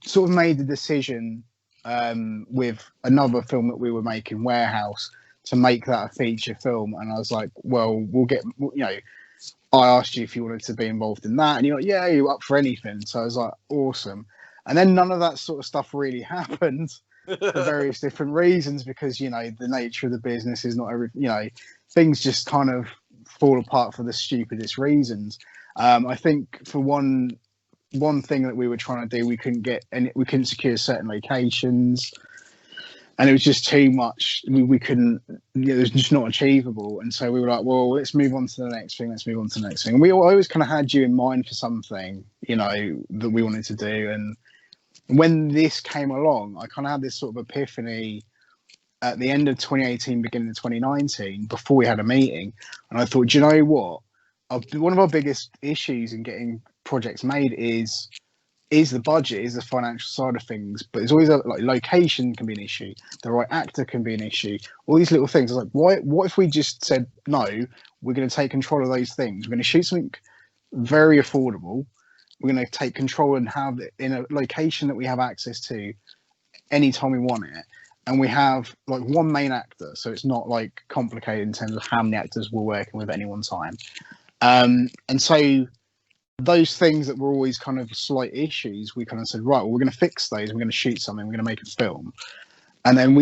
sort of made the decision with another film that we were making, Warehouse, to make that a feature film. And I was like, well, I asked you if you wanted to be involved in that, and you're like, yeah, you're up for anything. So I was like, awesome. And then none of that sort of stuff really happened for various different reasons, because the nature of the business is not every, things just kind of fall apart for the stupidest reasons. I think for one thing that we were trying to do, we couldn't secure certain locations, and it was just too much. We couldn't, it was just not achievable. And so we were like, well, let's move on to the next thing. And we always kind of had you in mind for something, that we wanted to do. And when this came along, I kind of had this sort of epiphany at the end of 2018, beginning of 2019, before we had a meeting. And I thought, do you know what? One of our biggest issues in getting projects made is the budget, is the financial side of things, but it's always like location can be an issue, the right actor can be an issue, all these little things. I was like, what if we just said, no, we're going to take control of those things. We're going to shoot something very affordable. We're going to take control and have it in a location that we have access to anytime we want it. And we have like one main actor, so it's not like complicated in terms of how many actors we're working with at any one time. And so those things that were always kind of slight issues, we kind of said, right, well, we're going to fix those. We're going to shoot something. We're going to make a film. And then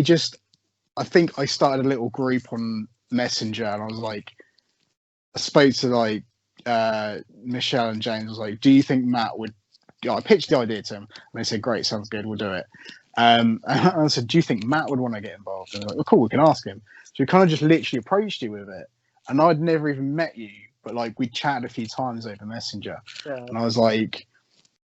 I think I started a little group on Messenger, and I was like, I spoke to like Michelle and James. I was like, do you think Matt would, I pitched the idea to them, and they said, great, sounds good, we'll do it. And I said, do you think Matt would want to get involved? And they're like, well, cool, we can ask him. So we kind of just literally approached you with it. And I'd never even met you, but like we chatted a few times over Messenger. Yeah. And I was like,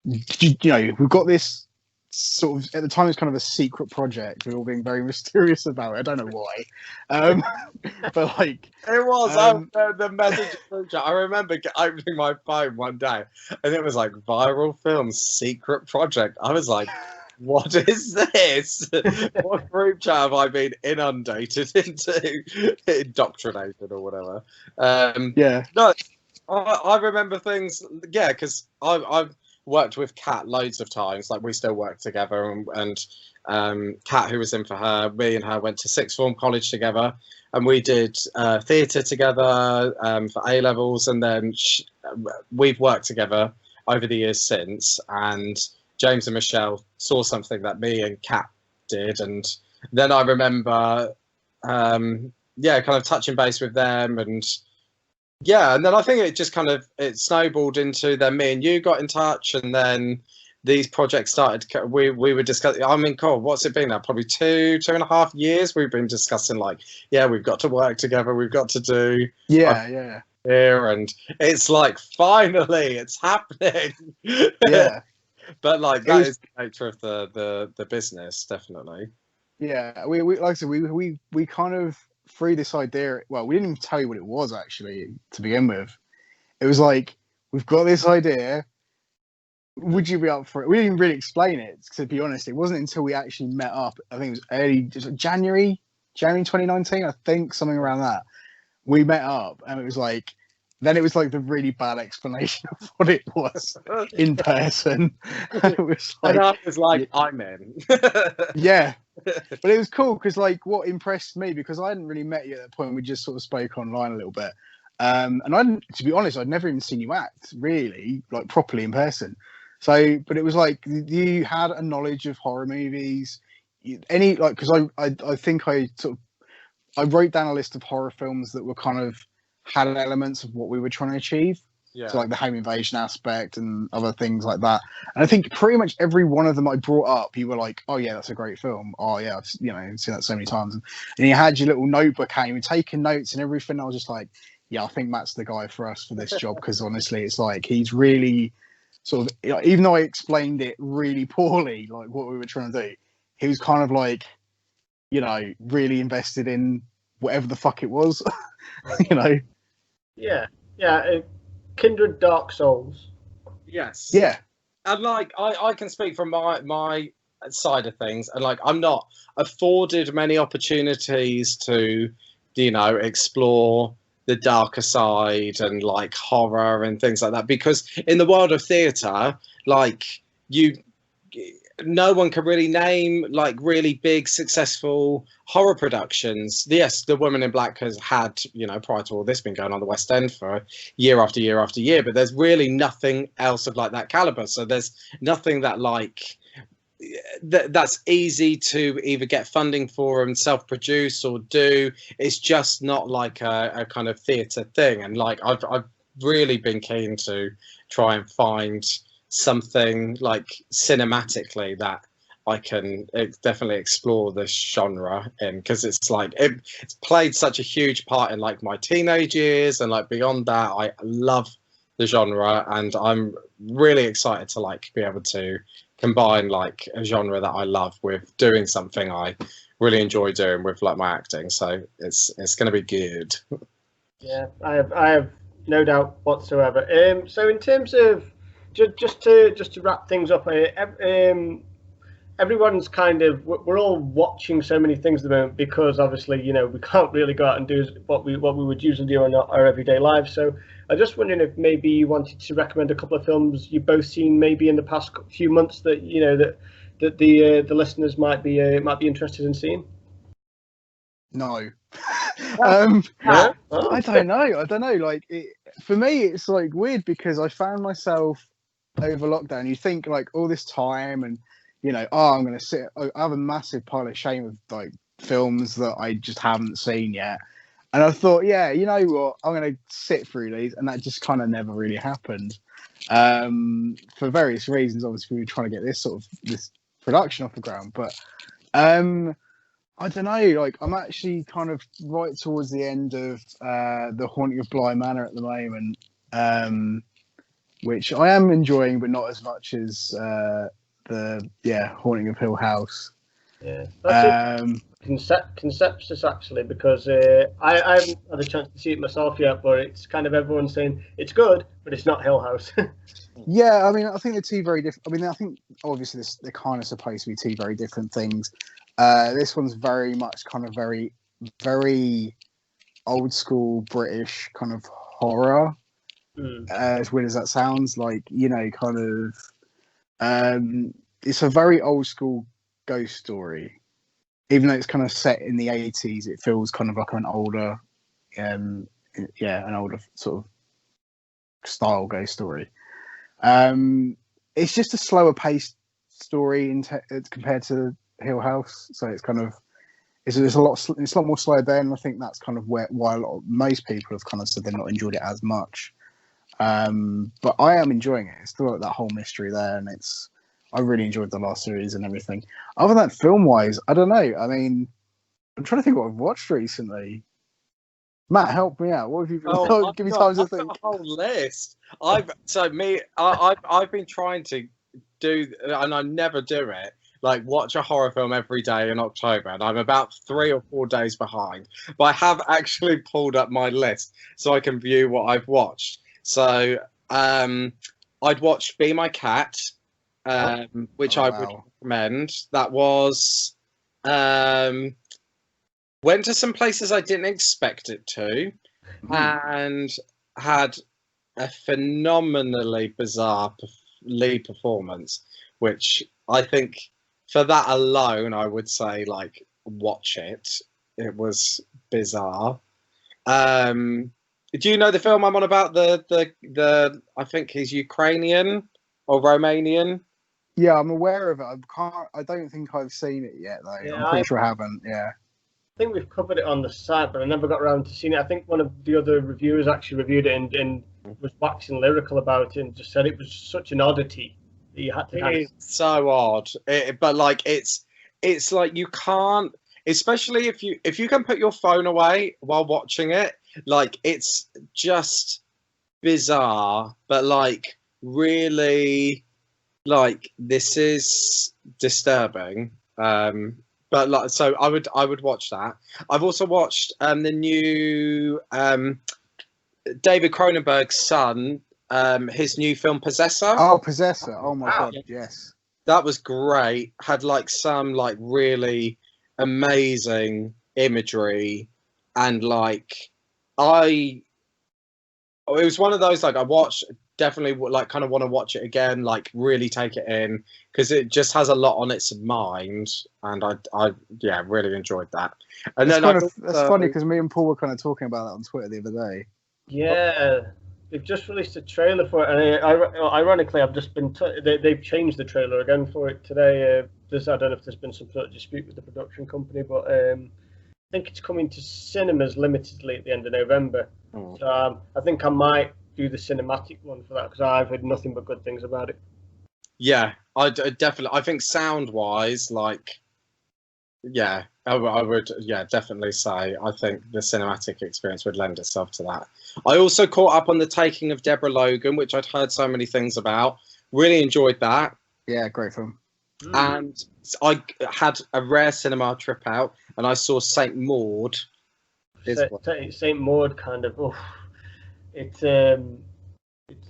we've got this sort of, at the time it was kind of a secret project. We were all being very mysterious about it. I don't know why. But like it was the message chat. I remember opening my phone one day and it was like viral film secret project. I was like, what is this? What group chat have I been inundated into? Indoctrinated or whatever. No, I remember things. Yeah, because I've worked with Kat loads of times. Like we still work together, and Kat, who was in for her, me and her went to sixth form college together, and we did theatre together for A levels, and then we've worked together over the years since. And James and Michelle saw something that me and Kat did, and then I remember, kind of touching base with them, and then I think it just it snowballed into then me and you got in touch, and then these projects started. We were discussing. I mean, God, what's it been now? Probably 2.5 years. We've been discussing we've got to work together. We've got to do here, and it's like finally it's happening. Yeah. But like It that was- is the nature of the business, definitely. Yeah, we like I said, we kind of threw this idea. Well, we didn't even tell you what it was actually to begin with. It was like, we've got this idea. Would you be up for it? We didn't even really explain it. To be honest, it wasn't until we actually met up. I think it was January 2019. I think something around that. We met up, and it was like. Then it was like the really bad explanation of what it was in person. And it was like, And I was like, I'm in. yeah, but it was cool because like what impressed me, because I hadn't really met you at that point, we just sort of spoke online a little bit, and I didn't, to be honest, I'd never even seen you act really like properly in person. So but it was like you had a knowledge of horror movies, any like, because I think I sort of I wrote down a list of horror films that were kind of had elements of what we were trying to achieve. Yeah. So like the home invasion aspect and other things like that. And I think pretty much every one of them I brought up, you were like, "Oh yeah, that's a great film. Oh yeah, I've seen that so many times." And you had your little notebook out, you were taking notes and everything. I was just like, "Yeah, I think Matt's the guy for us for this job," because honestly, it's like he's really sort of, even though I explained it really poorly, like what we were trying to do, he was kind of like, really invested in whatever the fuck it was, Yeah, Kindred Dark Souls. Yes. Yeah. And like I can speak from my side of things, and like I'm not afforded many opportunities to explore the darker side and like horror and things like that, because in the world of theatre, like no one can really name like really big successful horror productions. Yes, The Woman in Black has had, prior to all this, been going on the West End for year after year after year, but there's really nothing else of like that caliber. So there's nothing that like that's easy to either get funding for and self-produce or do. It's just not like a kind of theatre thing. And like I've really been keen to try and find something like cinematically that I can definitely explore this genre in, because it's like it's played such a huge part in like my teenage years, and like beyond that I love the genre, and I'm really excited to like be able to combine like a genre that I love with doing something I really enjoy doing with like my acting. So it's going to be good. Yeah, I have no doubt whatsoever. So in terms of just to wrap things up, everyone's kind of, we're all watching so many things at the moment, because obviously we can't really go out and do what we would usually do in our everyday lives. So I'm just wondering if maybe you wanted to recommend a couple of films you've both seen maybe in the past few months that that the listeners might be interested in seeing. No. No? I don't know. Like for me, it's like weird, because I found myself over lockdown. You think like all this time, and I'm gonna sit. I have a massive pile of shame of like films that I just haven't seen yet. And I thought, yeah, you know what? I'm going to sit through these. And that just kind of never really happened. For various reasons. Obviously, we were trying to get this production off the ground. But I don't know. Like, I'm actually kind of right towards the end of The Haunting of Bly Manor at the moment, which I am enjoying, but not as much as the Haunting of Hill House. Yeah, that's conceptus actually, because I haven't had a chance to see it myself yet, but it's kind of everyone saying it's good, but it's not Hill House. Yeah, I mean, I think they're two very different. I mean, I think obviously they're kind of supposed to be two very different things. This one's very much kind of very, very old school British kind of horror. As weird as that sounds, like kind of, it's a very old school ghost story. Even though it's kind of set in the 80s, it feels kind of like an older, an older sort of style ghost story. It's just a slower paced story compared to Hill House, so it's kind of it's a lot more slow there, and I think that's kind of why most people have kind of said they've not enjoyed it as much. But I am enjoying it. It's still like that whole mystery there, and I really enjoyed the last series and everything. Other than that, film-wise, I don't know. I mean, I'm trying to think what I've watched recently. Matt, help me out. What have you? Give me time to think. I've got a whole list. I've been trying to do, and I never do it, like watch a horror film every day in October, and I'm about 3 or 4 days behind. But I have actually pulled up my list so I can view what I've watched. So I'd watched Be My Cat, which I would recommend. That was went to some places I didn't expect it to, and had a phenomenally bizarre lead performance, which I think for that alone, I would say, like, watch it. It was bizarre. Do you know the film I'm on about? The I think he's Ukrainian or Romanian. Yeah, I'm aware of it. I don't think I've seen it yet, though. Yeah, I'm pretty sure I haven't. Yeah. I think we've covered it on the site, but I never got around to seeing it. I think one of the other reviewers actually reviewed it and was waxing lyrical about it and just said it was such an oddity that you had to. It's so odd, but like it's like you can't, especially if you can put your phone away while watching it. Like, it's just bizarre, but like really, like, this is disturbing. But like, so I would watch that. I've also watched the new David Cronenberg's son, his new film Possessor. Oh, Possessor! Oh my god, yes. That was great. Had like some like really amazing imagery, and like it was one of those, like, I watched, definitely like kind of want to watch it again, like really take it in, because it just has a lot on its mind, and I really enjoyed that. And that's funny because me and Paul were kind of talking about that on Twitter the other day. Yeah, they've just released a trailer for it, and ironically, I've just been they've changed the trailer again for it today. I don't know if there's been some sort of dispute with the production company, but I think it's coming to cinemas limitedly at the end of November. So I think I might do the cinematic one for that, because I've heard nothing but good things about it. Yeah, I definitely. I think sound-wise, like, yeah, I would, definitely say I think the cinematic experience would lend itself to that. I also caught up on The Taking of Deborah Logan, which I'd heard so many things about. Really enjoyed that. Yeah, great film. And I had a rare cinema trip out, and I saw Saint Maud. Saint Maud kind of, it's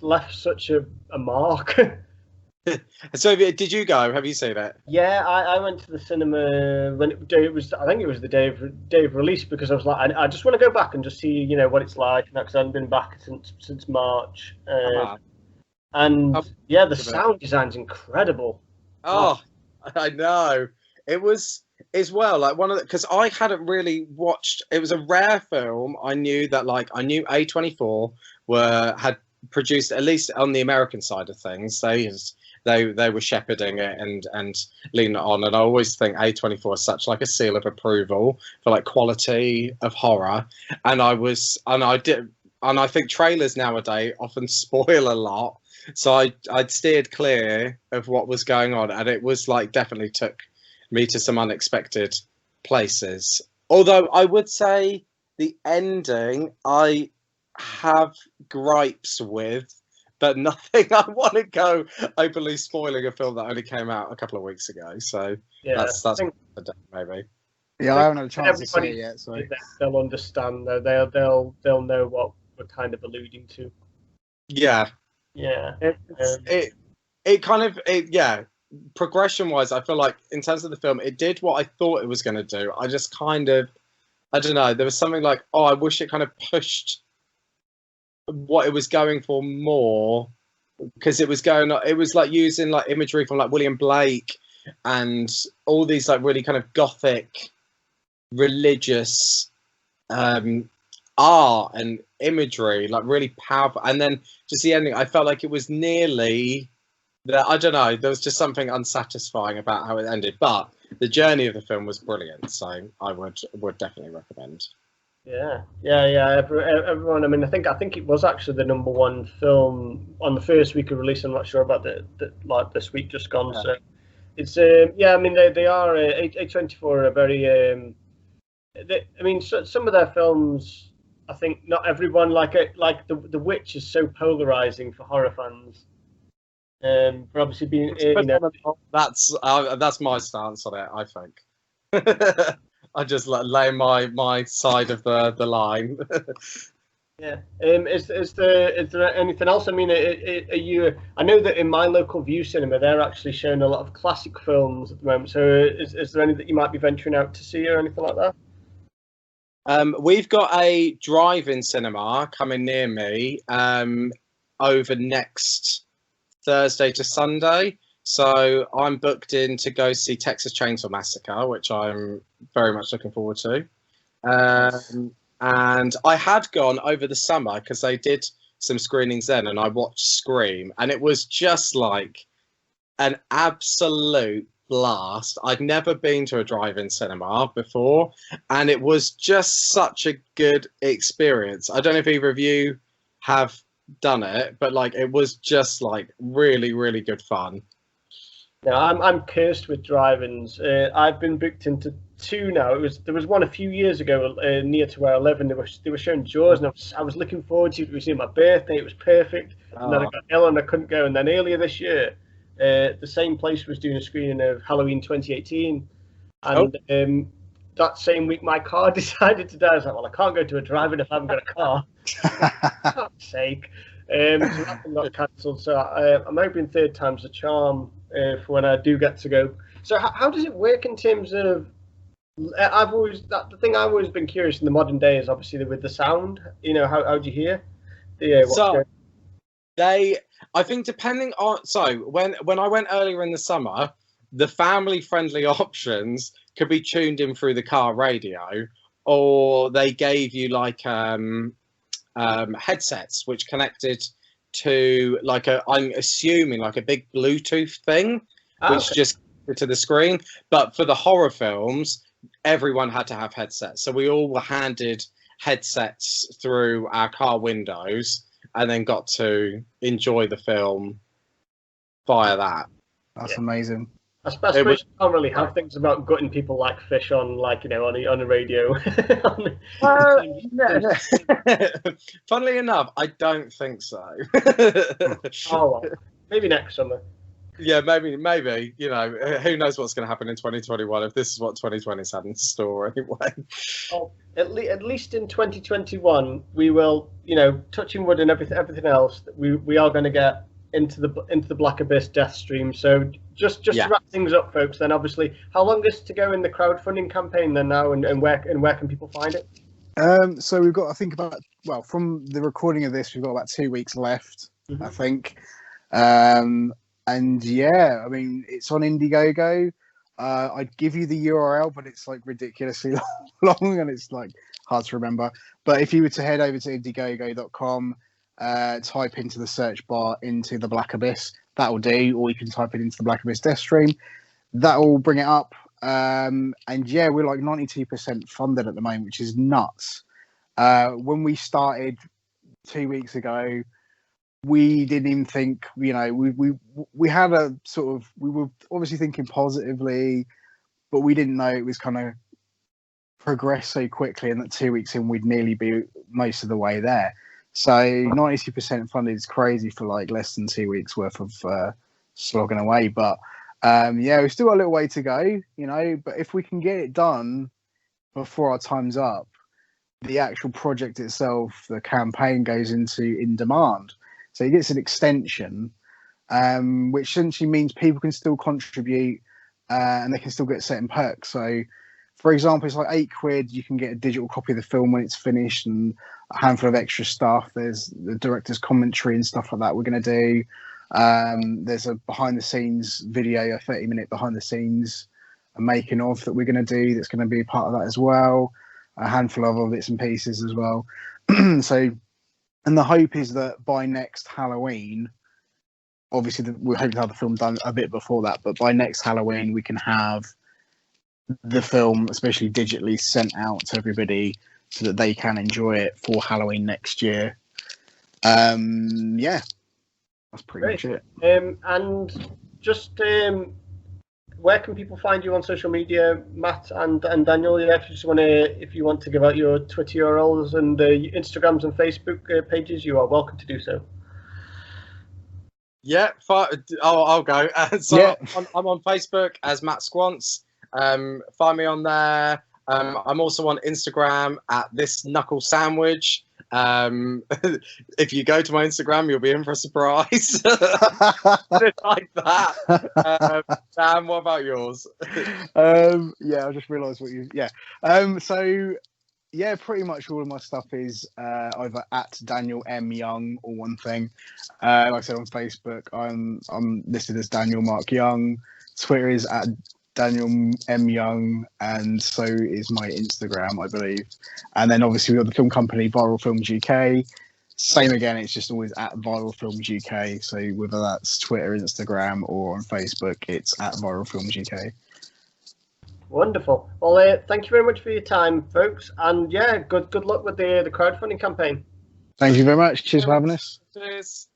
left such a mark. So did you go? Have you seen it? Yeah, I went to the cinema when it was. I think it was the day of release, because I was like, I just want to go back and just see, what it's like, because I haven't been back since March. And yeah, the sound design's incredible. Oh, I know. It was as well, like, one of the, because I hadn't really watched. It was a rare film. I knew A24 had produced, at least on the American side of things. They were shepherding it and leaning it on, and I always think A24 is such like a seal of approval for like quality of horror. And I think trailers nowadays often spoil a lot, so I'd steered clear of what was going on, and it was like definitely took me to some unexpected places. Although I would say the ending I have gripes with, but nothing I want to go openly spoiling a film that only came out a couple of weeks ago. So yeah, that's maybe. Yeah, I haven't had a chance to see it yet, so they'll understand. They'll know what we're kind of alluding to. Yeah. Progression wise, I feel like in terms of the film, it did what I thought it was going to do. I just kind of, I don't know, there was something like, I wish it kind of pushed what it was going for more, because it was like using like imagery from like William Blake and all these like really kind of gothic religious art and imagery, like really powerful. And then just the ending, I felt like it was nearly that, I don't know, there was just something unsatisfying about how it ended, but the journey of the film was brilliant, so I would definitely recommend. Yeah. Everyone. I mean, I think it was actually the #1 film on the first week of release. I'm not sure about the like this week just gone. Yeah. So it's I mean, they are A24 are very. I mean, some of their films, I think not everyone like The Witch is so polarizing for horror fans. But obviously, being That's my stance on it. I think I just lay my side of the line. yeah. Is there anything else? I mean, are you? I know that in my local View Cinema, they're actually showing a lot of classic films at the moment. So, is there any that you might be venturing out to see or anything like that? We've got a drive-in cinema coming near me over next Thursday to Sunday. So I'm booked in to go see Texas Chainsaw Massacre, which I'm very much looking forward to. And I had gone over the summer because they did some screenings then, and I watched Scream, and it was just like an absolute blast. I'd never been to a drive-in cinema before, and it was just such a good experience. I don't know if either of you have done it, but like it was just like really, really good fun. No, I'm cursed with drive-ins. I've been booked into two now. There was one a few years ago near to where I live, and they were showing Jaws, and I was looking forward to it. It was my birthday. It was perfect, and then I got ill and I couldn't go. And then earlier this year, the same place was doing a screening of Halloween 2018, and that same week my car decided to die. I was like, well, I can't go to a drive-in if I haven't got a car. For God's sake. So that one got cancelled. So I'm hoping third time's the charm for when I do get to go. So how does it work in terms of? The thing I've always been curious in the modern day is obviously with the sound. You know, how do you hear? I think depending on when I went earlier in the summer, the family-friendly options could be tuned in through the car radio, or they gave you like headsets which connected to like I'm assuming like a big Bluetooth thing, which just connected to the screen. But for the horror films, everyone had to have headsets, so we all were handed headsets through our car windows, and then got to enjoy the film via that. That's amazing. I suppose you can't really have things about gutting people like fish on, like, you know, on a radio. Funnily enough, I don't think so. Oh, well, maybe next summer. Yeah, maybe. You know, who knows what's going to happen in 2021 if this is what 2020's had in store anyway. Well, at least in 2021, we will, you know, touching wood and everything else, we are going to get into the Black Abyss Deathstream. So just to wrap things up, folks, then obviously, how long is to go in the crowdfunding campaign then now, and where can people find it? So we've got, I think from the recording of this, we've got about 2 weeks left, I think. And yeah, I mean, it's on Indiegogo. I'd give you the URL, but it's like ridiculously long and it's like hard to remember. But if you were to head over to indiegogo.com, type into the search bar into the Black Abyss, that will do. Or you can type it into the Black Abyss Deathstream. That will bring it up. And yeah, we're like 92% funded at the moment, which is nuts. When we started 2 weeks ago, we didn't even think, you know, we had a sort of, we were obviously thinking positively, but we didn't know it was kind of progress so quickly, and that 2 weeks in we'd nearly be most of the way there. So 92% funded is crazy for like less than 2 weeks worth of slogging away. But yeah, we've still got a little way to go, you know, but if we can get it done before our time's up, the actual project itself, the campaign goes into in demand. So it gets an extension, which essentially means people can still contribute and they can still get certain perks. So, for example, it's like £8. You can get a digital copy of the film when it's finished and a handful of extra stuff. There's the director's commentary and stuff like that we're going to do. There's a behind-the-scenes video, a 30-minute behind-the-scenes making of that we're going to do that's going to be a part of that as well. A handful of other bits and pieces as well. So... And the hope is that by next Halloween, obviously we're hoping to have the film done a bit before that, but by next Halloween we can have the film, especially digitally, sent out to everybody so that they can enjoy it for Halloween next year. Yeah, that's pretty much it. And just where can people find you on social media, Matt and Daniel? Yeah, if you want to give out your Twitter URLs and Instagrams and Facebook pages, you are welcome to do so. Yeah, I'll go. So Yeah. I'm on Facebook as Matt Squants. Find me on there. I'm also on Instagram at This Knuckle Sandwich. If you go to my Instagram, you'll be in for a surprise. Like that. Sam, what about yours? Yeah, I just realised what you. Yeah. So yeah, pretty much all of my stuff is either at Daniel M Young or one thing. Like I said, on Facebook, I'm listed as Daniel Mark Young. Twitter is at Daniel M Young, and so is my Instagram, I believe. And then obviously we've got the film company Viral Films UK. Same again, it's just always at Viral Films UK. So whether that's Twitter, Instagram, or on Facebook, it's at Viral Films UK. Wonderful. Well, thank you very much for your time, folks, and yeah, good luck with the crowdfunding campaign. Thank you very much. Cheers for having us. Cheers.